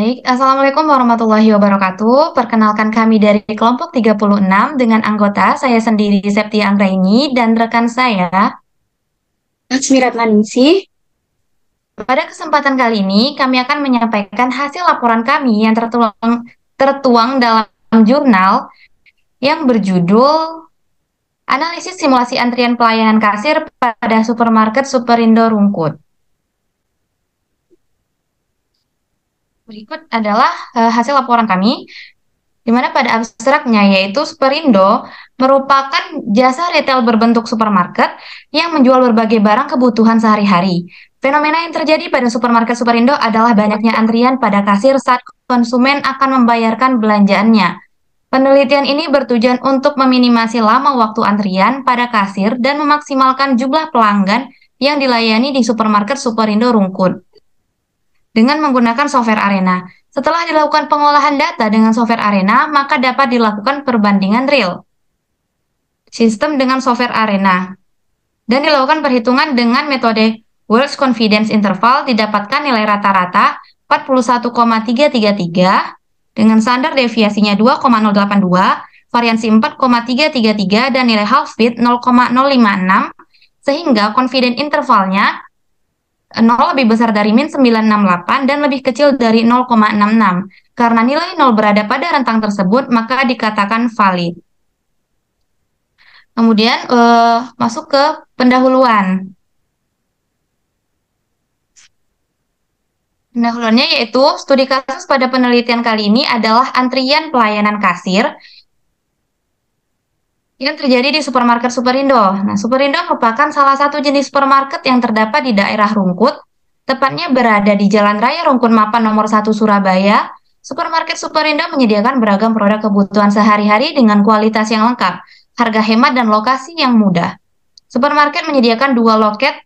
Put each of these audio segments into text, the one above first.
Baik, Assalamualaikum warahmatullahi wabarakatuh. Perkenalkan kami dari kelompok 36 dengan anggota saya sendiri Septia Anggraini dan rekan saya. Asmiratnaningsih. Pada kesempatan kali ini kami akan menyampaikan hasil laporan kami yang tertuang dalam jurnal yang berjudul Analisis Simulasi Antrian Pelayanan Kasir pada Supermarket Superindo Rungkut. Berikut adalah hasil laporan kami, di mana pada abstraknya yaitu Superindo merupakan jasa retail berbentuk supermarket yang menjual berbagai barang kebutuhan sehari-hari. Fenomena yang terjadi pada supermarket Superindo adalah banyaknya antrian pada kasir saat konsumen akan membayarkan belanjaannya. Penelitian ini bertujuan untuk meminimasi lama waktu antrian pada kasir dan memaksimalkan jumlah pelanggan yang dilayani di supermarket Superindo Rungkut dengan menggunakan software Arena. Setelah dilakukan pengolahan data dengan software Arena, maka dapat dilakukan perbandingan real sistem dengan software Arena. Dan dilakukan perhitungan dengan metode Worst Confidence Interval, didapatkan nilai rata-rata 41,333 dengan standar deviasinya 2,082, variansi 4,333 dan nilai half fit 0,056, sehingga confidence intervalnya 0 lebih besar dari min 968 dan lebih kecil dari 0,66. Karena nilai 0 berada pada rentang tersebut, maka dikatakan valid. Kemudian masuk ke pendahuluan. Pendahuluannya yaitu studi kasus pada penelitian kali ini adalah antrian pelayanan kasir yang terjadi di supermarket Superindo. Nah, Superindo merupakan salah satu jenis supermarket yang terdapat di daerah Rungkut, tepatnya berada di Jalan Raya Rungkut Mapan nomor 1 Surabaya. Supermarket Superindo menyediakan beragam produk kebutuhan sehari-hari dengan kualitas yang lengkap, harga hemat dan lokasi yang mudah. Supermarket menyediakan 2 loket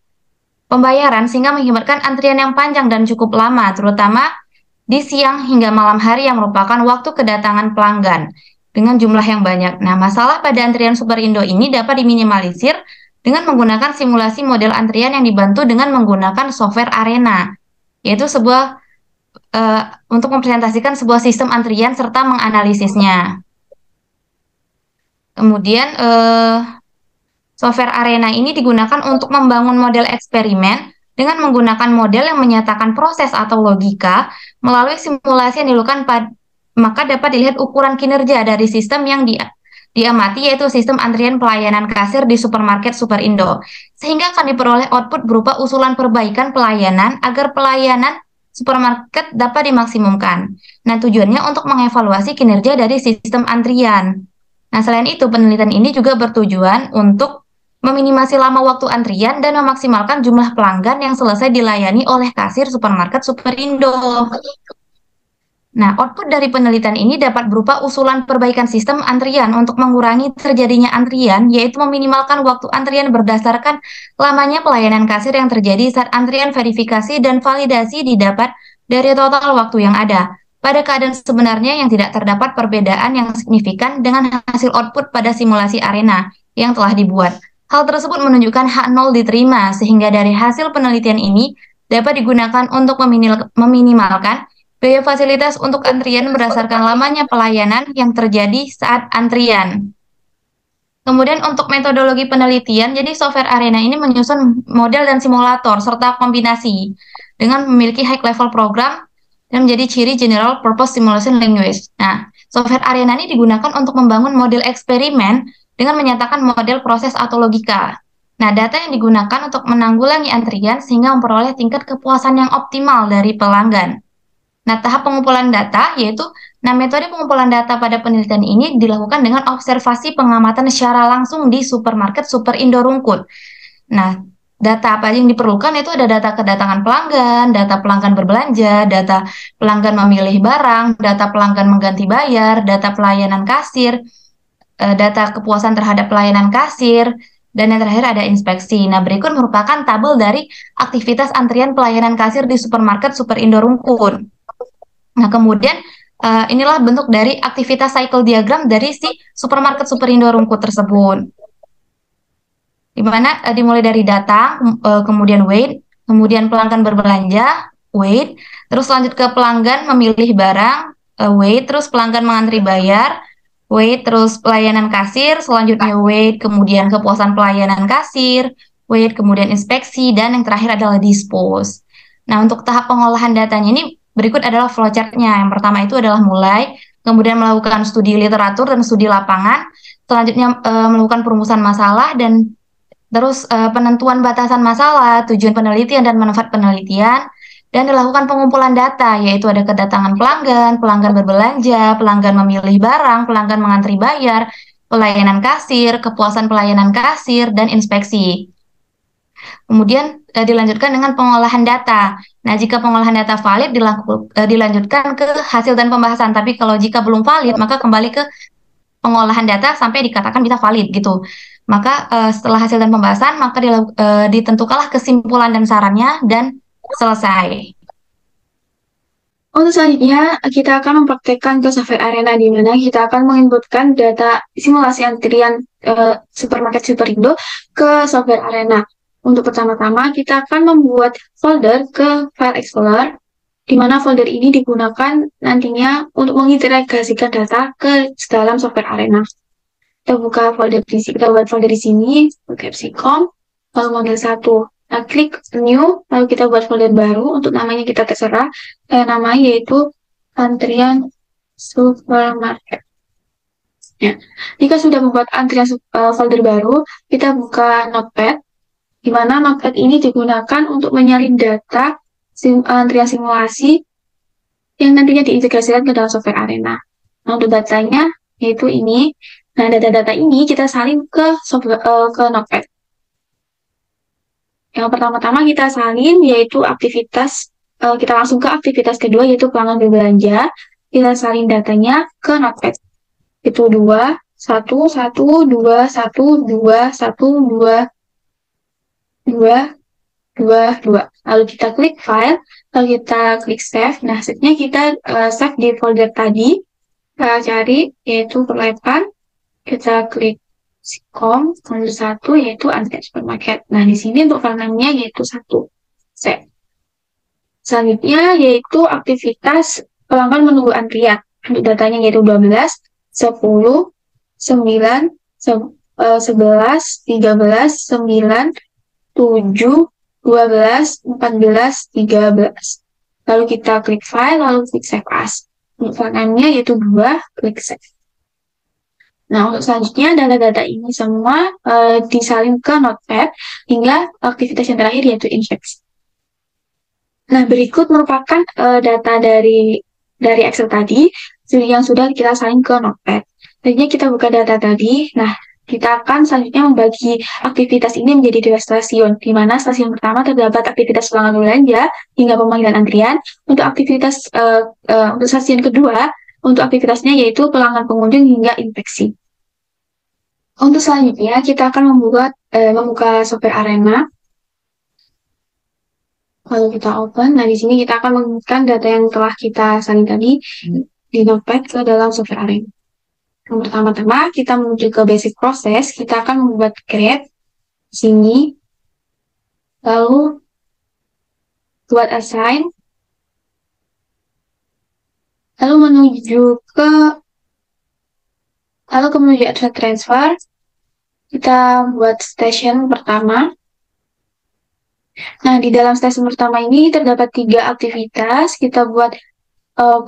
pembayaran sehingga mengakibatkan antrian yang panjang dan cukup lama, terutama di siang hingga malam hari yang merupakan waktu kedatangan pelanggan dengan jumlah yang banyak. Nah, masalah pada antrian Superindo ini dapat diminimalisir dengan menggunakan simulasi model antrian yang dibantu dengan menggunakan software Arena, yaitu sebuah untuk mempresentasikan sebuah sistem antrian serta menganalisisnya. Kemudian software Arena ini digunakan untuk membangun model eksperimen dengan menggunakan model yang menyatakan proses atau logika melalui simulasi yang dilakukan maka dapat dilihat ukuran kinerja dari sistem yang diamati, yaitu sistem antrian pelayanan kasir di supermarket Superindo, sehingga akan diperoleh output berupa usulan perbaikan pelayanan agar pelayanan supermarket dapat dimaksimumkan. Nah, tujuannya untuk mengevaluasi kinerja dari sistem antrian. Nah, selain itu, penelitian ini juga bertujuan untuk meminimasi lama waktu antrian dan memaksimalkan jumlah pelanggan yang selesai dilayani oleh kasir supermarket Superindo. Nah, output dari penelitian ini dapat berupa usulan perbaikan sistem antrian untuk mengurangi terjadinya antrian, yaitu meminimalkan waktu antrian berdasarkan lamanya pelayanan kasir yang terjadi saat antrian verifikasi dan validasi didapat dari total waktu yang ada. Pada keadaan sebenarnya yang tidak terdapat perbedaan yang signifikan dengan hasil output pada simulasi Arena yang telah dibuat. Hal tersebut menunjukkan H0 diterima, sehingga dari hasil penelitian ini dapat digunakan untuk meminimalkan biaya fasilitas untuk antrian berdasarkan lamanya pelayanan yang terjadi saat antrian. Kemudian untuk metodologi penelitian, jadi software Arena ini menyusun model dan simulator serta kombinasi dengan memiliki high level program dan menjadi ciri General Purpose Simulation Language. Nah, software Arena ini digunakan untuk membangun model eksperimen dengan menyatakan model proses atau logika. Nah, data yang digunakan untuk menanggulangi antrian sehingga memperoleh tingkat kepuasan yang optimal dari pelanggan. Nah, tahap pengumpulan data yaitu, metode pengumpulan data pada penelitian ini dilakukan dengan observasi pengamatan secara langsung di supermarket Superindo Rungkut. Nah, data apa yang diperlukan itu ada data kedatangan pelanggan, data pelanggan berbelanja, data pelanggan memilih barang, data pelanggan mengganti bayar, data pelayanan kasir, data kepuasan terhadap pelayanan kasir, dan yang terakhir ada inspeksi. Nah, berikut merupakan tabel dari aktivitas antrian pelayanan kasir di supermarket Superindo Rungkut. Nah, kemudian inilah bentuk dari aktivitas cycle diagram dari si supermarket Superindo Rungkut tersebut. Di mana dimulai dari data, kemudian wait, kemudian pelanggan berbelanja, wait. Terus lanjut ke pelanggan memilih barang, wait. Terus pelanggan mengantri bayar, wait. Terus pelayanan kasir, selanjutnya wait. Kemudian kepuasan pelayanan kasir, wait. Kemudian inspeksi, dan yang terakhir adalah dispose. Nah, untuk tahap pengolahan datanya ini berikut adalah flowchart-nya. Yang pertama itu adalah mulai, kemudian melakukan studi literatur dan studi lapangan, selanjutnya melakukan perumusan masalah, dan terus penentuan batasan masalah, tujuan penelitian dan manfaat penelitian, dan dilakukan pengumpulan data, yaitu ada kedatangan pelanggan, pelanggan berbelanja, pelanggan memilih barang, pelanggan mengantri bayar, pelayanan kasir, kepuasan pelayanan kasir, dan inspeksi. Kemudian dilanjutkan dengan pengolahan data. Nah, jika pengolahan data valid dilanjutkan ke hasil dan pembahasan. Tapi kalau jika belum valid, maka kembali ke pengolahan data sampai dikatakan bisa valid gitu. Maka setelah hasil dan pembahasan, maka ditentukanlah kesimpulan dan sarannya dan selesai. Untuk selanjutnya, kita akan mempraktekkan ke Software Arena di mana kita akan menginputkan data simulasi antrian supermarket Superindo ke Software Arena. Untuk pertama-tama, kita akan membuat folder ke File Explorer, di mana folder ini digunakan nantinya untuk mengintegrasikan data ke dalam Software Arena. Kita buka folder di sini, kita buat folder di sini, Capsicum, lalu model 1. Nah, klik new, lalu kita buat folder baru, untuk namanya kita terserah, nama yaitu antrian supermarket. Ya. Jika sudah membuat antrian folder baru, kita buka Notepad, di mana Notepad ini digunakan untuk menyalin data antrian simulasi yang nantinya diintegrasikan ke dalam Software Arena. Nah, untuk datanya yaitu ini. Nah, data-data ini kita salin ke Notepad. Yang pertama-tama kita salin yaitu aktivitas, kita langsung ke aktivitas kedua yaitu pelanggan berbelanja. Kita salin datanya ke Notepad. Itu 2, 1, 1, 2, 1, 2, 1, 2, 2, 2, 2. Lalu kita klik file, lalu kita klik save. Nah, setnya kita save di folder tadi. Kita cari yaitu perlepan. Kita klik Sicom, nomor 1 yaitu antrian supermarket. Nah, di sini untuk file name-nya yaitu 1. Save. Selanjutnya yaitu aktivitas pelanggan menunggu antrian. Untuk datanya yaitu 12, 10, 9, 11, 13, 9, 7, 12, 14, 13. Lalu kita klik file, lalu klik save as. Untuk file name-nya yaitu 2, klik save. Nah, untuk selanjutnya data-data ini semua disalin ke Notepad hingga aktivitas yang terakhir yaitu inspeksi. Nah, berikut merupakan data dari Excel tadi yang sudah kita salin ke Notepad. Selanjutnya kita buka data tadi. Nah, kita akan selanjutnya membagi aktivitas ini menjadi 2 stasiun, di mana stasiun pertama terdapat aktivitas pelanggan belanja hingga pemanggilan antrian. Untuk aktivitas untuk stasiun kedua, untuk aktivitasnya yaitu pelanggan pengunjung hingga inspeksi. Untuk selanjutnya, kita akan membuka Software Arena. Lalu kita open. Nah, di sini kita akan menginputkan data yang telah kita salin tadi di Notepad ke dalam Software Arena. Yang pertama-tama, kita menuju ke basic process. Kita akan membuat create di sini. Lalu buat assign. Lalu menuju advance transfer. Kita buat station pertama. Nah, di dalam stasiun pertama ini terdapat 3 aktivitas. Kita buat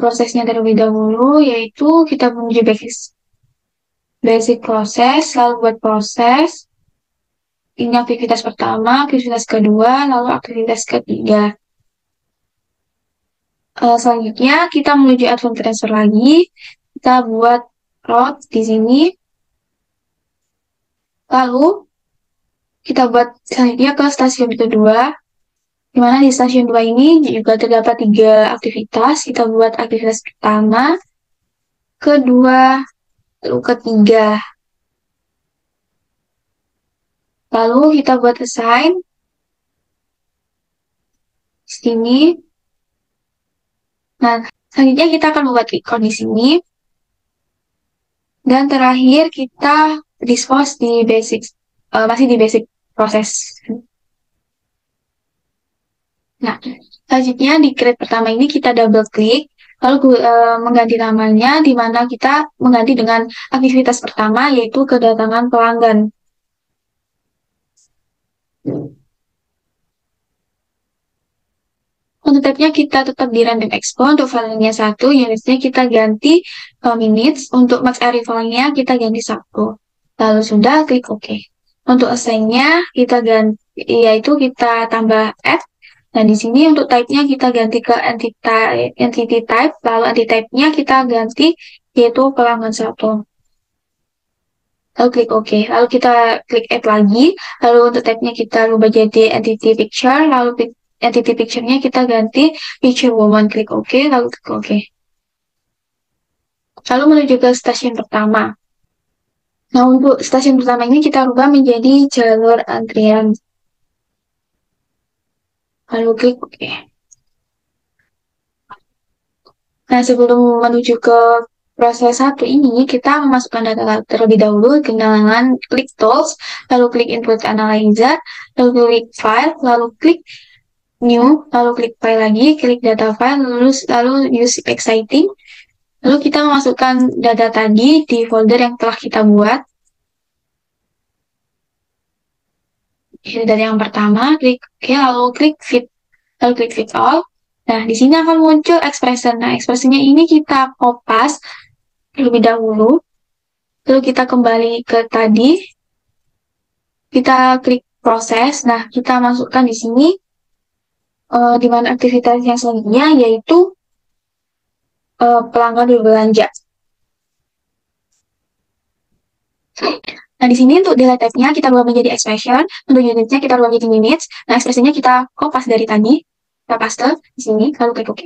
prosesnya terlebih dahulu, yaitu kita menuju basic proses, lalu buat proses. Ini aktivitas pertama, aktivitas kedua, lalu aktivitas ketiga. Selanjutnya, kita menuju advance transfer lagi. Kita buat route di sini. Lalu, kita buat selanjutnya ke stasiun kedua, di mana di stasiun 2 ini juga terdapat 3 aktivitas. Kita buat aktivitas pertama, kedua, lalu ketiga. Lalu kita buat assign di sini. Nah, selanjutnya kita akan membuat recon di sini. Dan terakhir kita dispose di basic, masih di basic proses. Nah, selanjutnya di grade pertama ini kita double klik, lalu mengganti namanya, di mana kita mengganti dengan aktivitas pertama, yaitu kedatangan pelanggan. Untuk tab-nya kita tetap di random expo, untuk filenya 1, unitsnya kita ganti minutes, untuk max arrival-nya kita ganti 1. Lalu sudah, klik OK. Untuk assign-nya kita ganti, yaitu kita tambah add. Nah, di sini untuk type-nya kita ganti ke entity type, lalu entity type-nya kita ganti yaitu pelanggan 1. Lalu klik OK. Lalu kita klik add lagi, lalu untuk type-nya kita rubah jadi entity picture, lalu entity picture-nya kita ganti picture woman, klik OK, lalu klik OK. Lalu menuju ke stasiun pertama. Nah, untuk stasiun pertama ini kita rubah menjadi jalur antrian. Lalu klik OK. Nah, sebelum menuju ke proses 1 ini, kita memasukkan data terlebih dahulu dengan klik tools, lalu klik input analyzer, lalu klik file, lalu klik new, lalu klik file lagi, klik data file, lalu use exciting. Lalu kita memasukkan data tadi di folder yang telah kita buat. Ini dari yang pertama, klik OK, lalu klik fit, lalu klik fit all. Nah, di sini akan muncul expression. Nah, expressionnya ini kita kopas terlebih dahulu. Lalu kita kembali ke tadi. Kita klik proses. Nah, kita masukkan di sini di mana aktivitas yang selanjutnya yaitu pelanggan berbelanja. Nah, di sini untuk data type-nya kita rubah menjadi expression, untuk unitnya kita rubah menjadi minutes. Nah, ekspresinya kita kopas dari tadi, kita paste di sini, lalu klik OK.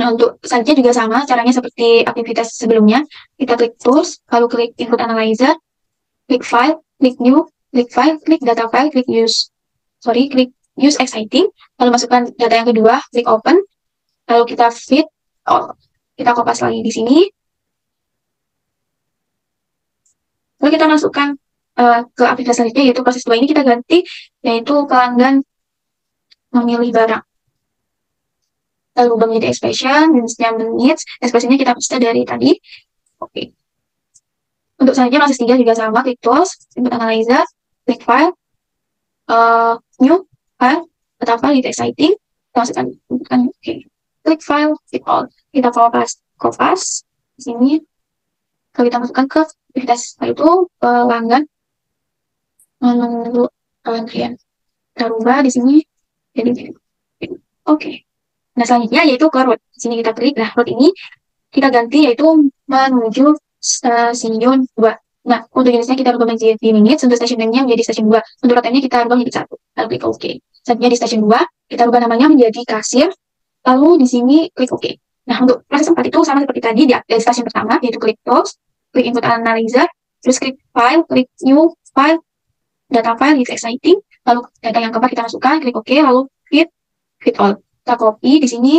Nah, untuk selanjutnya juga sama, caranya seperti aktivitas sebelumnya. Kita klik tools, lalu klik input analyzer, klik file, klik new, klik file, klik data file, klik klik use exciting, lalu masukkan data yang kedua, klik open, lalu kita fit all. Kita kopas lagi di sini. Lalu kita masukkan ke aktivitas selanjutnya, yaitu proses 2 ini kita ganti, yaitu pelanggan memilih barang. Lalu ubah menjadi expression, jenisnya minutes, expressionnya kita paste dari tadi. Oke. Untuk selanjutnya proses 3 juga sama, klik tools, input analyzer, klik file, new, file, data file, itu exciting, kita masukkan, oke. Klik file, klik all. Kita kopas di sini. Kalau kita masukkan ke aktivitas itu pelanggan menunggu antrian. Kita rubah di sini jadi oke. Nah, selanjutnya yaitu ke route. Di sini kita klik. Nah, route ini kita ganti yaitu menuju stasiun 2. Nah, untuk jenisnya kita rubah menjadi minutes, untuk stasiun name-nya menjadi stasiun 2. Untuk route-nya kita rubah menjadi 1. Lalu klik OK. Selanjutnya di stasiun 2, kita rubah namanya menjadi kasir. Lalu di sini klik OK. Nah, untuk proses 4 itu sama seperti tadi di stasiun pertama, yaitu klik tools, klik input analyzer, terus klik file, klik new, file, data file, itu exciting. Lalu data yang keempat kita masukkan, klik OK, lalu fit all. Kita copy di sini.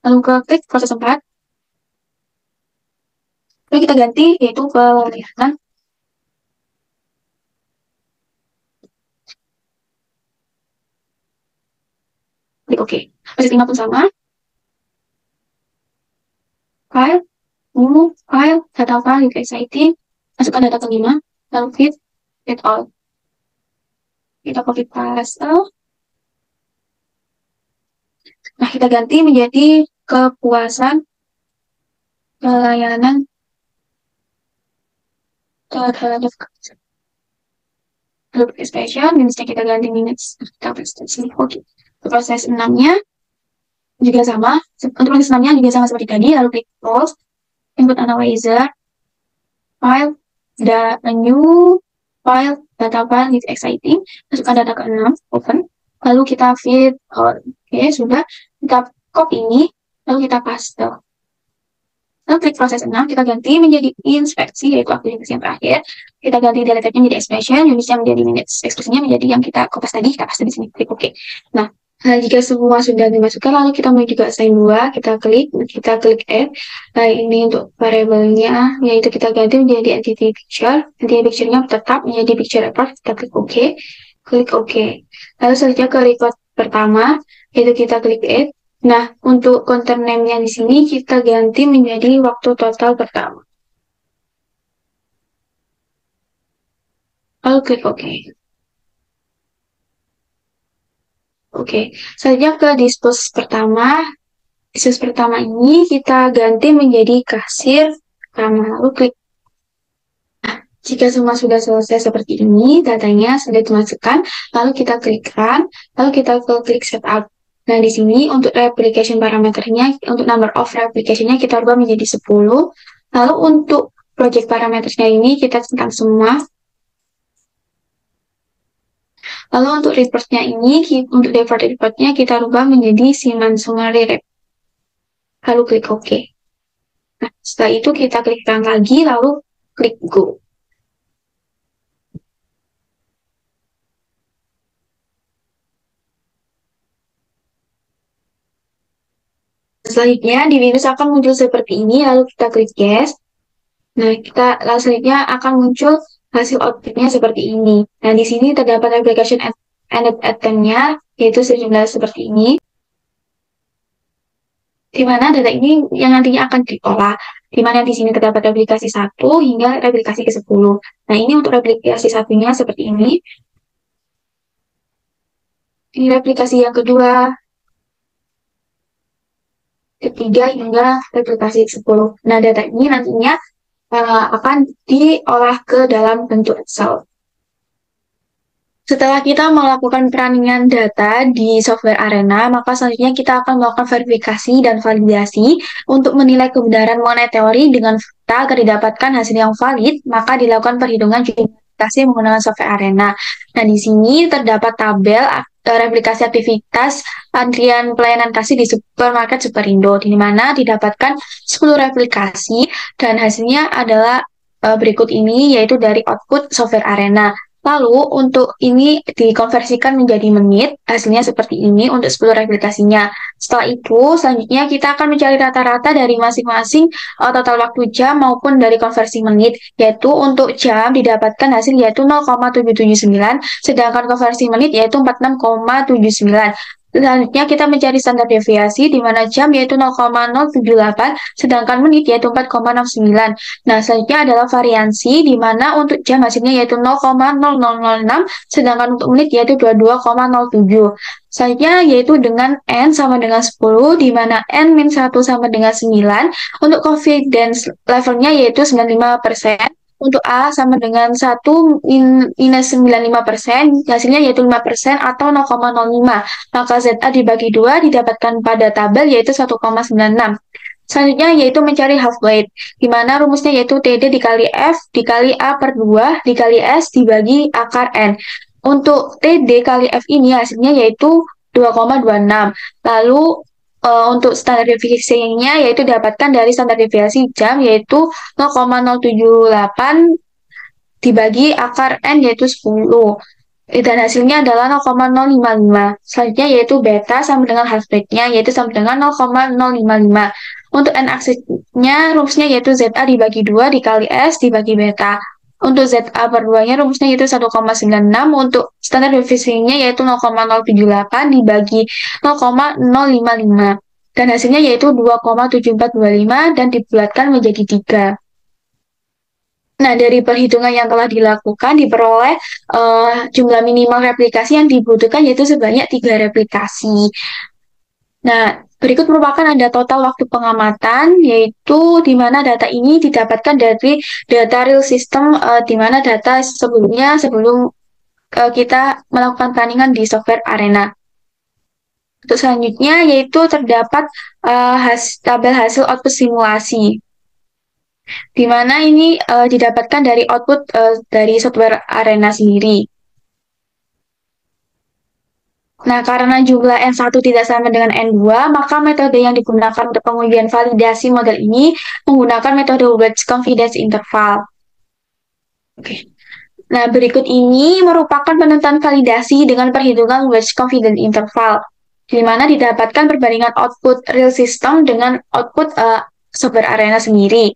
Lalu klik proses 4. Lalu kita ganti yaitu pelayanan. Klik OK. Proses 5 pun sama. File, new, file, data file, itu exciting. Masukkan data kelima, lalu fit all. Kita copy paste. Nah, kita ganti menjadi kepuasan pelayanan terhadap expression, jenisnya kita ganti minutes. Kita paste sini. Oke. Proses 6-nya juga sama. Untuk proses 6-nya juga sama seperti tadi, lalu klik close, input analyzer, file, new file, data file, itu exciting, masukkan data ke-6, open, lalu kita fit all. Oke, sudah, kita copy ini, lalu kita paste. Lalu klik proses 6, kita ganti menjadi inspeksi, yaitu aktivitas yang terakhir. Kita ganti data type-nya menjadi expression, unitsnya menjadi minutes, ekspresinya menjadi yang kita kopas tadi, kita paste di sini, klik OK. Nah, jika semua sudah dimasukkan, lalu kita menuju ke assign 2, kita klik add. Nah, ini untuk variabelnya, yaitu kita ganti menjadi entity picture. Entity picture-nya tetap menjadi picture report, kita klik OK. klik OK. Lalu selanjutnya ke record pertama, yaitu kita klik Add. Nah, untuk content name-nya di sini kita ganti menjadi waktu total pertama. Lalu klik OK. Oke, selanjutnya ke dispose pertama. Dispose pertama ini kita ganti menjadi kasir pertama. Lalu klik. Jika semua sudah selesai seperti ini, datanya sudah dimasukkan, lalu kita klik Run, lalu kita klik Setup. Nah, di sini untuk replication parameternya, untuk number of replication-nya kita ubah menjadi 10. Lalu untuk project parameternya ini kita centang semua. Lalu untuk report-nya ini, untuk default report-nya kita rubah menjadi Siman Summary Rep. Lalu klik OK. Nah, setelah itu kita klik Run lagi, lalu klik Go. Selanjutnya di Windows akan muncul seperti ini, lalu kita klik Yes. Nah, lalu selanjutnya akan muncul hasil outputnya seperti ini. Nah, di sini terdapat application ended item-nya, yaitu sejumlah seperti ini, di mana data ini yang nantinya akan diolah, di mana di sini terdapat replikasi 1 hingga replikasi ke-10. Nah, ini untuk replikasi satunya seperti ini. Ini replikasi yang kedua, ketiga hingga replikasi 10. Nah, data ini nantinya akan diolah ke dalam bentuk Excel. Setelah kita melakukan perundingan data di software Arena, maka selanjutnya kita akan melakukan verifikasi dan validasi untuk menilai kebenaran mengenai teori dengan fakta agar didapatkan hasil yang valid, maka dilakukan perhitungan verifikasi menggunakan software Arena. Nah, di sini terdapat tabel replikasi aktivitas antrian pelayanan kasih di supermarket Superindo, di mana didapatkan 10 replikasi dan hasilnya adalah berikut ini, yaitu dari output software Arena. Lalu untuk ini dikonversikan menjadi menit, hasilnya seperti ini untuk 10 replikasinya. Setelah itu, selanjutnya kita akan mencari rata-rata dari masing-masing total waktu jam maupun dari konversi menit, yaitu untuk jam didapatkan hasil yaitu 0,779, sedangkan konversi menit yaitu 46,79. Selanjutnya kita mencari standar deviasi di mana jam yaitu 0,078, sedangkan menit yaitu 4,69. Nah, selanjutnya adalah variansi di mana untuk jam hasilnya yaitu 0,0006, sedangkan untuk menit yaitu 22,07. Selanjutnya yaitu dengan N sama dengan 10, di mana N-1 sama dengan 9. Untuk confidence levelnya yaitu 95%. Untuk A sama dengan 1 minus 95%, hasilnya yaitu 5% atau 0,05. Maka ZA dibagi 2 didapatkan pada tabel yaitu 1,96. Selanjutnya yaitu mencari half weight, di mana rumusnya yaitu TD dikali F dikali A per 2 dikali S dibagi akar N. Untuk TD kali F ini hasilnya yaitu 2,26. Lalu untuk standar deviasinya yaitu didapatkan dari standar deviasi jam yaitu 0,078 dibagi akar N yaitu 10. Dan hasilnya adalah 0,055. Selanjutnya yaitu beta sama dengan half rate-nya yaitu sama dengan 0,055. Untuk N aksesnya rumusnya yaitu ZA dibagi 2 dikali S dibagi beta. Untuk ZA per 2-nya rumusnya yaitu 1,96. Untuk standar deviasinya yaitu 0,078 dibagi 0,055. Dan hasilnya yaitu 2,7425 dan dibulatkan menjadi 3. Nah, dari perhitungan yang telah dilakukan, diperoleh jumlah minimal replikasi yang dibutuhkan yaitu sebanyak 3 replikasi. Nah, berikut merupakan ada total waktu pengamatan, yaitu di mana data ini didapatkan dari data real system, di mana data sebelumnya, sebelum kita melakukan perundingan di software Arena. Untuk selanjutnya, yaitu terdapat tabel hasil output simulasi, di mana ini didapatkan dari output dari software Arena sendiri. Nah, karena jumlah N1 tidak sama dengan N2, maka metode yang digunakan untuk pengujian validasi model ini menggunakan metode wedge confidence interval. Oke. Nah, berikut ini merupakan penentuan validasi dengan perhitungan wedge confidence interval, di mana didapatkan perbandingan output real system dengan output software Arena sendiri.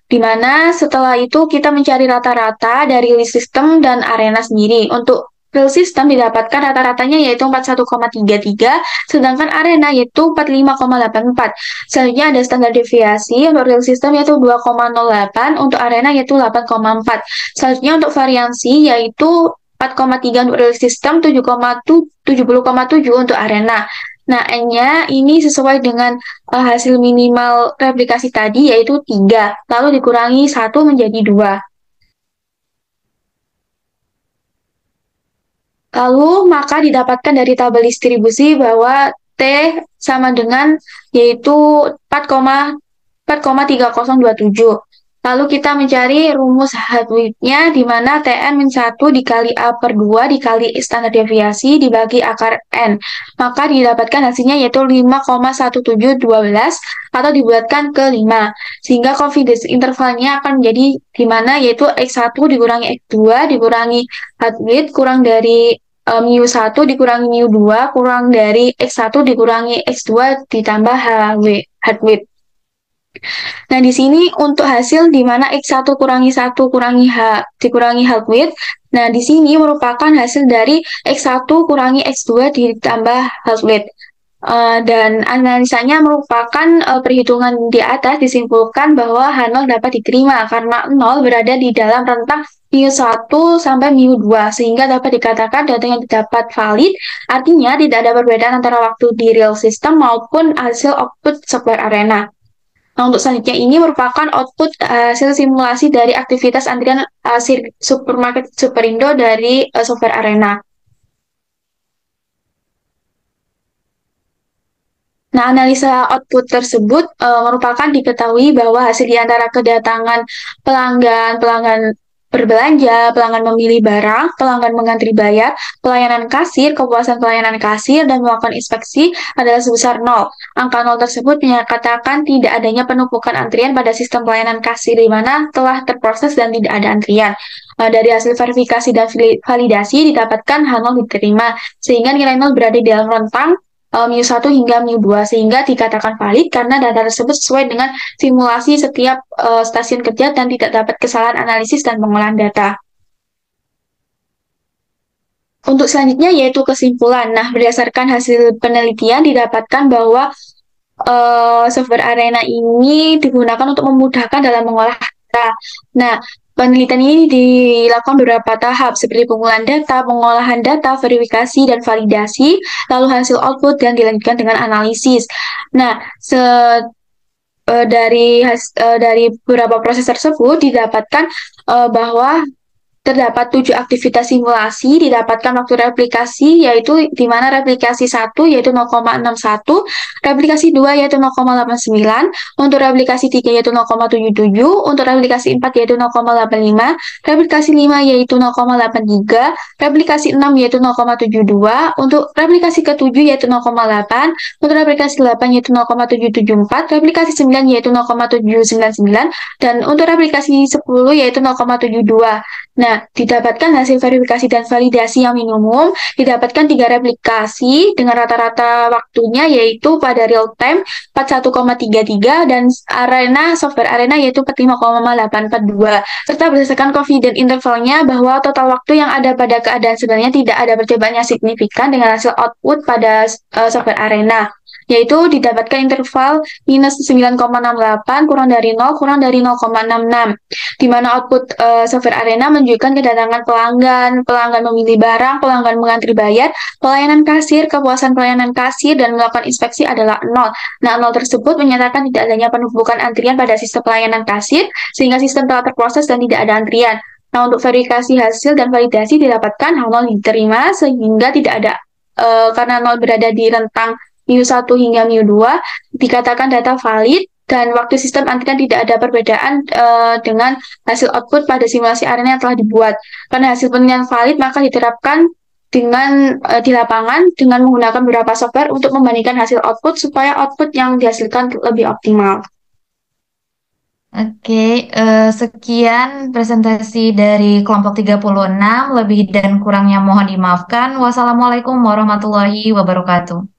Di mana setelah itu kita mencari rata-rata dari real system dan Arena sendiri. Untuk real system didapatkan rata-ratanya yaitu 41,33, sedangkan arena yaitu 45,84. Selanjutnya ada standar deviasi untuk real system yaitu 2,08, untuk arena yaitu 8,4. Selanjutnya untuk variansi yaitu 4,3 untuk real system, 70,7 untuk arena. Nah, N-nya ini sesuai dengan hasil minimal replikasi tadi yaitu 3, lalu dikurangi 1 menjadi 2. Lalu maka didapatkan dari tabel distribusi bahwa T sama dengan yaitu 4,3027. Lalu kita mencari rumus Hartwig-nya di mana Tn-1 dikali A per 2 dikali standar deviasi dibagi akar N. Maka didapatkan hasilnya yaitu 5,1712 atau dibulatkan ke 5. Sehingga confidence intervalnya akan menjadi di mana yaitu X1 dikurangi X2 dikurangi Hartwig kurang dari mu1 dikurangi mu2 kurang dari X1 dikurangi X2 ditambah Hartwig. Nah, di sini untuk hasil di mana X1 kurangi 1 kurangi H dikurangi Hartwig. Nah, di sini merupakan hasil dari X1 kurangi X2 ditambah Hartwig. Dan analisanya merupakan perhitungan di atas disimpulkan bahwa H0 dapat diterima karena 0 berada di dalam rentang mu1 sampai mu2 sehingga dapat dikatakan data yang didapat valid, artinya tidak ada perbedaan antara waktu di real system maupun hasil output software arena. Nah, untuk selanjutnya ini merupakan output hasil simulasi dari aktivitas antrian supermarket Superindo dari software arena. Nah, analisa output tersebut merupakan diketahui bahwa hasil di antara kedatangan pelanggan berbelanja, pelanggan memilih barang, pelanggan mengantri bayar, pelayanan kasir, kepuasan pelayanan kasir, dan melakukan inspeksi adalah sebesar 0. Angka 0 tersebut menyatakan tidak adanya penumpukan antrian pada sistem pelayanan kasir di mana telah terproses dan tidak ada antrian. Dari hasil verifikasi dan validasi didapatkan H0 diterima, sehingga nilai 0 berada di dalam rentang mu1 hingga mu2 sehingga dikatakan valid karena data tersebut sesuai dengan simulasi setiap stasiun kerja dan tidak dapat kesalahan analisis dan pengolahan data. Untuk selanjutnya yaitu kesimpulan. Nah, berdasarkan hasil penelitian didapatkan bahwa software arena ini digunakan untuk memudahkan dalam mengolah data. Nah, penelitian ini dilakukan beberapa tahap seperti pengumpulan data, pengolahan data, verifikasi, dan validasi, lalu hasil output dan dilanjutkan dengan analisis. Nah, dari beberapa proses tersebut didapatkan bahwa terdapat 7 aktivitas simulasi, didapatkan waktu replikasi, yaitu di mana replikasi 1 yaitu 0,61, replikasi 2 yaitu 0,89, untuk replikasi 3 yaitu 0,77, untuk replikasi 4 yaitu 0,85, replikasi 5 yaitu 0,83, replikasi 6 yaitu 0,72, untuk replikasi ke-7 yaitu 0,8, untuk replikasi 8 yaitu 0,774, replikasi 9 yaitu 0,799, dan untuk replikasi 10 yaitu 0,72. Nah, didapatkan hasil verifikasi dan validasi yang minimum, didapatkan 3 replikasi dengan rata-rata waktunya yaitu pada real time 41,33 dan software arena yaitu 45,842. Serta berdasarkan confidence intervalnya bahwa total waktu yang ada pada keadaan sebenarnya tidak ada percobaan yang signifikan dengan hasil output pada software arena, yaitu didapatkan interval minus 9,68 kurang dari 0 kurang dari 0,66, di mana output software arena menunjukkan kedatangan pelanggan memilih barang, pelanggan mengantri bayar, pelayanan kasir, kepuasan pelayanan kasir, dan melakukan inspeksi adalah 0. Nah, 0 tersebut menyatakan tidak adanya penumpukan antrian pada sistem pelayanan kasir, sehingga sistem telah terproses dan tidak ada antrian. Nah, untuk verifikasi hasil dan validasi didapatkan H0 diterima, sehingga tidak ada, karena 0 berada di rentang mu1 hingga mu2, dikatakan data valid, dan waktu sistem antrian tidak ada perbedaan dengan hasil output pada simulasi arena yang telah dibuat. Karena hasil penelitian valid, maka diterapkan dengan di lapangan dengan menggunakan beberapa software untuk membandingkan hasil output supaya output yang dihasilkan lebih optimal. Oke, sekian presentasi dari kelompok 36. Lebih dan kurangnya mohon dimaafkan. Wassalamualaikum warahmatullahi wabarakatuh.